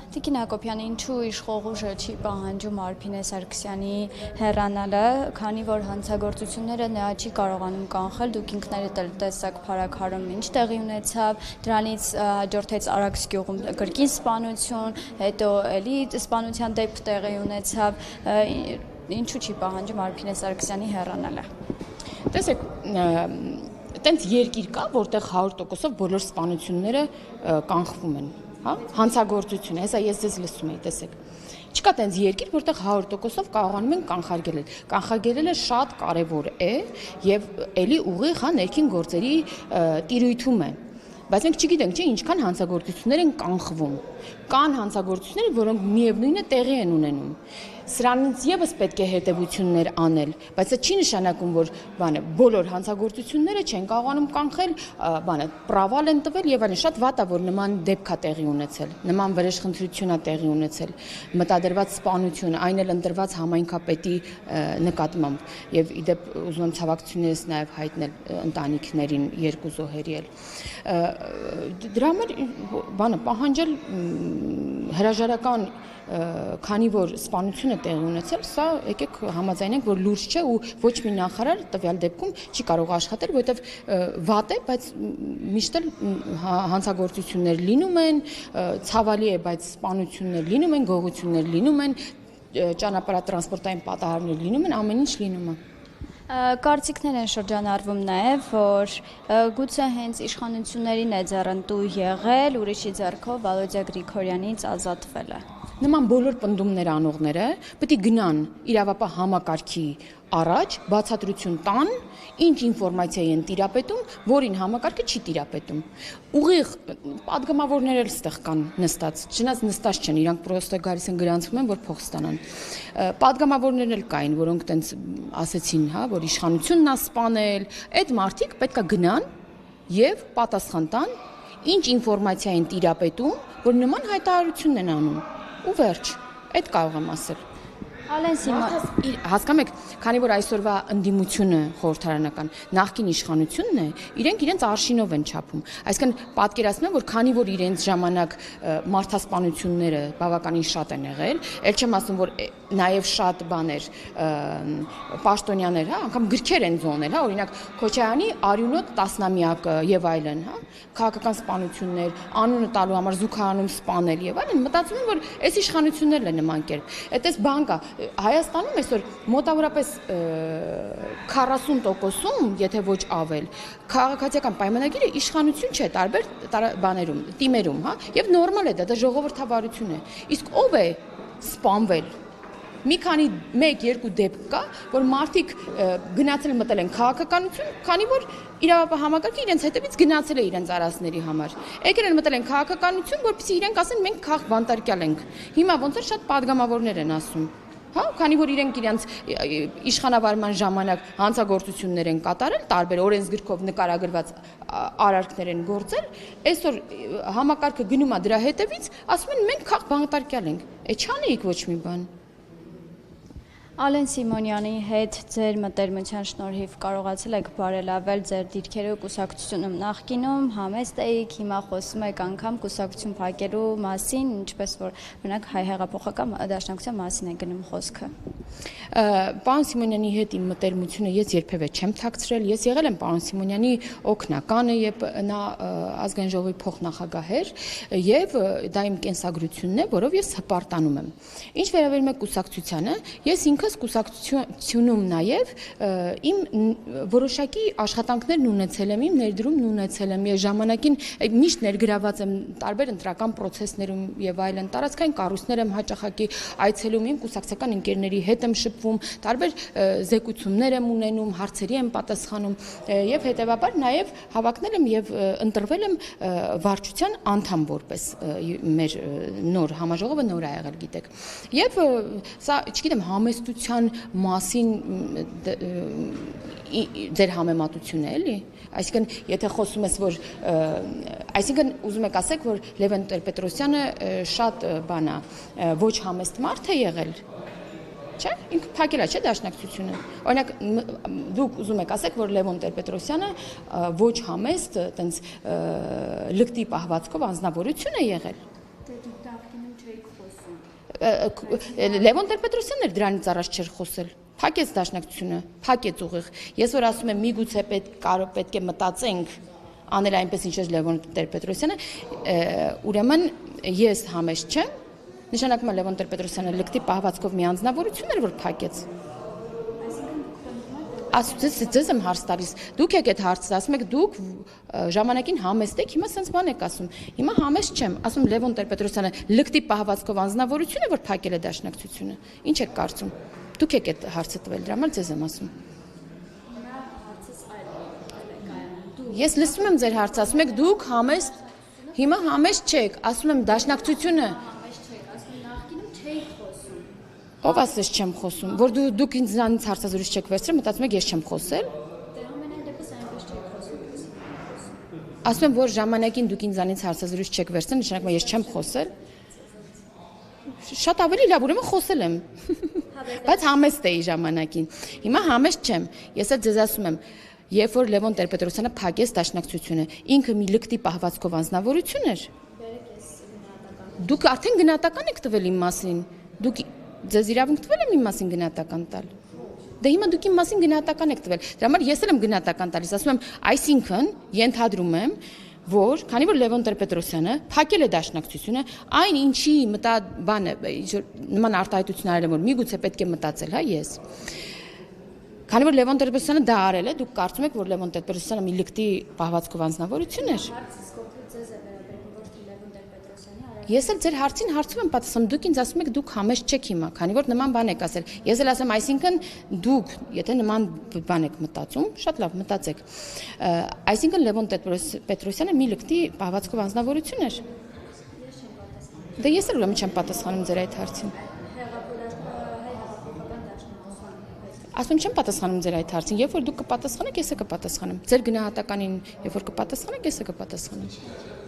Տիկին Հակոբյան, ինչու իշխող ուժը չի պահանջում Արփինե Սարգսյանի հեռանալը, քանի որ հանցագործությունները նա չի կարողանում կանխել, դուք ինքներդ էլ տեսաք փառաքարում ինչ տեղի ունեցավ, դրանից հաջորդեց Արաքս գյուղում կրկին սպանություն, հետո էլի սպանության դեպք տեղի ունեցավ, ինչու չի պահանջում Արփինե Սարգսյանի հեռանալը։ Տեսեք, տենց երկիր կա, որտեղ 100%-ով բոլոր սպանությունները կանխվում են, հա, հանցագործություն, հեսա ես ձեզ լսում եի, տեսեք։ Չկա տենց երկիր, որտեղ 100%-ով կարողանում են կանխարգելել։ Կանխարգելելը շատ կարևոր է եւ էլի ուղիղ հա ներքին գործերի տիրույթում է։ Բայց մենք չգիտենք, չէ, ինչքան հանցագործություններ են կանխվում։ Կան հանցագործություններ, որոնք միևնույնն է տեղի են ունենում։ Սրանից եւս պետք է հետևություններ անել, բայց դա չի նշանակում, որ բոլոր հանցագործությունները չեն կարողանում կանխել, պրավալ են տվել եւ այլն, շատ վատ է, որ նման դեպք է տեղի ունեցել, նման վրեժխնդրություն է տեղի ունեցել, մտադրված սպանություն, այն էլ ընտրված համայնքապետի նկատմամբ եւ իդեպ ուզում եմ ցավակցություններս նաեւ հայտնել ընտանիքներին, երկու զոհերի էլ։ Դրա համար պահանջել հրաժարական քանի որ սպանությունը տեղի ունեցել, սա եկեք համաձայնենք, որ լուրջ չէ ու ոչ մի նախարար տվյալ դեպքում չի կարող աշխատել, որովհետև վատ է, բայց միշտ էլ հանցագործություններ լինում են, ցավալի է, բայց սպանություններ լինում են, գողություններ լինում են, ճանապարհատրանսպորտային պատահարներ լինում են, ամեն ինչ լինում է։ Կարծիքներ են շրջանառվում նաև, որ գուցե հենց իշխանություններին է ձեռնտու եղել ուրիշի ձեռքով Վալոդիա Գրիգորյանից ազատվելը։ Նման բոլոր պնդումներ անողները պետք է գնան իրավապահ համակարգի առաջ, բացատրություն տան, ինչ ինֆորմացիա են տիրապետում, որին համակարգը չի տիրապետում։ Ուղիղ падգամավորներ էլ ստեղ կան նստած, չնայած նստած չեն, իրանք պրոստը գալիս են գրանցում են, որ փող ստանան։ Падգամավորներ էլ կային, որոնք տենց ասեցին, հա, որ իշխանությունն է սպանել, այդ մարդիկ պետք է գնան եւ պատասխան տան, ինչ ինֆորմացիա են տիրապետում, որ նման հայտարարությունն են անում։ Ու վերջ, այդ կարող եմ ասել։ Ալեն Սիմոն, հասկանում եք, քանի որ այսօրվա ընդդիմությունը խորհրդարանական նախկին իշխանությունն է, իրենց արշինով են չափում։ Այսինքն պատկերացնում եմ, որ քանի որ իրենց ժամանակ մարդասպանությունները բավականին շատ են եղել, ել չեմ ասում, որ նաև շատ բաներ պաշտոնյաներ, հա, անգամ գրքեր են զոնել, հա, օրինակ Քոչարյանի արյունոտ տասնամյակը եւ այլն, հա, քաղաքական սպանություններ, անունը տալու համար զուգարանում սպանել եւ այլն, մտածում եմ, որ այս իշխանություններն են նման կերպ։ Այդպես բան կա Հայաստանում այսօր մոտավորապես 40%-ում, եթե ոչ ավել, քաղաքացիական պայմանագիրը իշխանություն չէ տարբեր բաներում, թիմերում, հա, եւ նորմալ է դա ժողովրդավարություն է։ Իսկ ով է սպանվել։ Մի քանի 1-2 դեպք կա, որ մարդիկ գնացել մտել են քաղաքականություն, քանի որ իրավապահ համակարգը իրենց հետևից գնացել է իրենց արասների համար։ Եկել են մտել են քաղաքականություն, որպեսզի իրենք ասեն մենք քաղաք բանտարկյալ ենք։ Հիմա ոնց որ շատ падգամավորներ են ասում։ Հա, քանի որ իրենք իրենց իշխանավարման ժամանակ հանցագործություններ են կատարել, տարբեր օրենսգրքով նկարագրված արարքներ են գործել, այսօր համակարգը գնում է դրա հետևից, ասում են մենք քաղաք բանտարկյալ ենք։ Է չանեիք ոչ մի բան։ Ալեն Սիմոնյանի հետ ձեր մտերմության շնորհիվ կարողացել եք բարելավել ձեր դիրքերը կուսակցությունում նախկինում, համեստ էիք, հիմա խոսում եք անգամ կուսակցություն փակելու մասին, ինչպես որ օրինակ հայ հեղափոխական դաշնակցության մասին է գնում խոսքը։ Պարոն Սիմոնյանի հետ իմ մտերմությունը ես երբևէ չեմ թաքցրել, ես եղել եմ պարոն Սիմոնյանի օգնականը, երբ նա ազգային ժողովի փոխնախագահ էր, եւ դա իմ կենսագրությունն է, որով ես հպարտանում եմ։ Ինչ վերաբերում է կուսակցությանը, ես ինքս կուսակցությունում նաեւ իմ որոշակի աշխատանքներն ունեցել եմ, իմ ներդրումն ունեցել եմ, եւ ժամանակին միշտ ներգրաված եմ տարբեր ընտրական process-ներում եւ այլն, տարածքային կառույցներ եմ հաճախակի այցելում, իմ կուսակցական ընկերների հետ եմ շփվում, տարբեր զեկուցումներ եմ ունենում, հարցերի եմ պատասխանում եւ հետեւաբար նաեւ հավակնել եմ եւ ընտրվել եմ վարչության անդամ որպես մեր նոր համաժողովը նոր ա եղել գիտեք եւ սա չգիտեմ համեստության մասին ձեր համեմատությունը էլի այսինքն եթե խոսում ես որ այսինքն ուզում եք ասեք որ Լևոն Տեր-Պետրոսյանը շատ բան է ոչ համեստ մարդ է եղել Չէ, ինքը փակել է, չէ, դաշնակցությունը։ Օրինակ դուք ուզում եք ասեք, որ Լևոն Տեր-Պետրոսյանը ոչ համեստ, տենց լկտի պահվածքով անձնավորություն է եղել։ Լևոն Տեր-Պետրոսյանն էր դրանից առաջ չէր խոսել։ Փակեց դաշնակցությունը, փակեց ուղիղ։ Ես որ ասում եմ միգուցե պետք է մտածենք անել այնպես ինչպես Լևոն Տեր-Պետրոսյանը, ուրեմն ես համեստ չեմ, նշանակում է Լևոն Տեր-Պետրոսյանը լկտի պահվածքով մի անձնավորություն էր, որ փակեց։ Ձեզ եմ հարց տալիս, դուք եք այդ հարցը, ասում եք դուք ժամանակին համեստ եք, հիմա սենց բան եք ասում, հիմա համեստ չեմ, ասում Լևոն Տեր-Պետրոսյանը լկտի պահվածքով անձնավորություն է, որ փակել է դաշնակցությունը, ինչ եք կարծում, դուք եք այդ հարցը տվել, դրա համար ձեզ եմ ասում։ Ես լսում եմ ձեր հարցը, ասում եք դուք համեստ, հիմա համեստ չեք, ասում եմ դաշնակցությունը Ով ասես չեմ խոսում, որ դուք ինձանից հարցազրույց չեք վերցրել, մտածում եք ես չեմ խոսել։ Ասում եմ, որ ժամանակին դուք ինձանից հարցազրույց չեք վերցրել, նշանակում է ես չեմ խոսել։ Շատ ավելի լավ, ուրեմն խոսել եմ։ Բայց համեստ էի ժամանակին։ Հիմա համեստ չեմ։ Ես էլ ձեզ ասում եմ, երբ որ Լևոն Տեր-Պետրոսյանը փակեց դաշնակցությունը, ինքը մի լկտի պահվածքով անձնավորություն էր։ Դուք արդեն գնահատական եք տվել իմ մասին։ Դուք Ձեզ իրավունք տվել եմ իմ մասին գնահատական տալ։ Դե հիմա դուք իմ մասին գնահատական եք տվել։ Դրա համար ես էլ եմ գնահատական տալիս, ասում եմ, այսինքն ենթադրում եմ, որ քանի որ Լևոն Տեր-Պետրոսյանը փակել է դաշնակցությունը, այն ինչի բանը նման արտահայտություն արել եմ, որ միգուցե պետք է մտածել, հա, ես։ Քանի որ Լևոն Տեր-Պետրոսյանը դա արել է, դուք կարծում եք, որ Լևոն Տեր-Պետրոսյանը մի լկտի պահվածքով անձնավորություն էր։ Ես էլ ձեր հարցին հարցում եմ պատասխանում, դուք ինձ ասում եք դուք համեստ չեք հիմա, քանի որ նման բան եք ասել։ Ես էլ ասեմ, այսինքն դուք, եթե նման բան եք մտածում, շատ լավ մտածեք։ Այսինքն Լևոն Պետրոսյանը մի լկտի պահվածքով անձնավորություն էր։ Դե ես էլ ուրեմն չեմ պատասխանում ձեր այդ հարցին։ Ասում չեմ պատասխանում ձեր այդ հարցին, երբ որ դուք կպատասխանեք, ես էլ կպատասխանեմ։ Ձեր գնահատականին, երբ որ կպատասխանեք, ես էլ կպատասխանեմ։